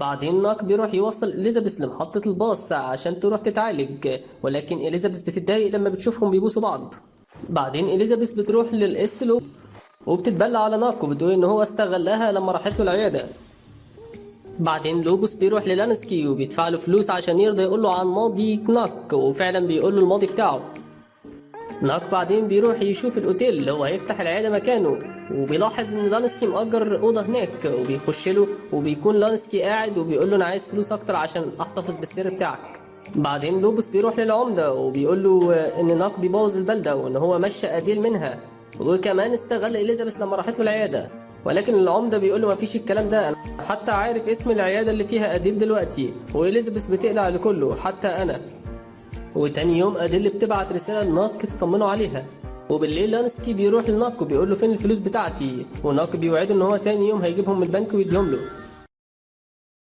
بعدين ناك بيروح يوصل إليزابيث لمحطة الباص عشان تروح تتعالج، ولكن إليزابيث بتتضايق لما بتشوفهم بيبوسوا بعض. بعدين إليزابيث بتروح للإسلو وبتتبلى على ناك وبتقول إن هو استغلها لما راحت له العيادة. بعدين لوبوس بيروح للانسكي وبيدفع له فلوس عشان يرضى يقول له عن ماضي ناك، وفعلا بيقول له الماضي بتاعه. ناك بعدين بيروح يشوف الاوتيل اللي هو هيفتح العياده مكانه، وبيلاحظ ان لانسكي مأجر اوضه هناك، وبيخش له وبيكون لانسكي قاعد وبيقول له انا عايز فلوس اكتر عشان احتفظ بالسر بتاعك. بعدين لوبوس بيروح للعمده وبيقول له ان ناك بيبوظ البلده وان هو مشى اديل منها، وكمان استغل اليزابيث لما راحت له العياده. ولكن العمده بيقول له مفيش الكلام ده، انا حتى عارف اسم العياده اللي فيها اديل دلوقتي، واليزابيث بتقلع لكله حتى انا. وتاني يوم أديل بتبعت رسالة لناك تطمنه عليها، وبالليل لانسكي بيروح لناك وبيقول له فين الفلوس بتاعتي، وناك بيوعده ان هو تاني يوم هيجيبهم من البنك ويديهم له.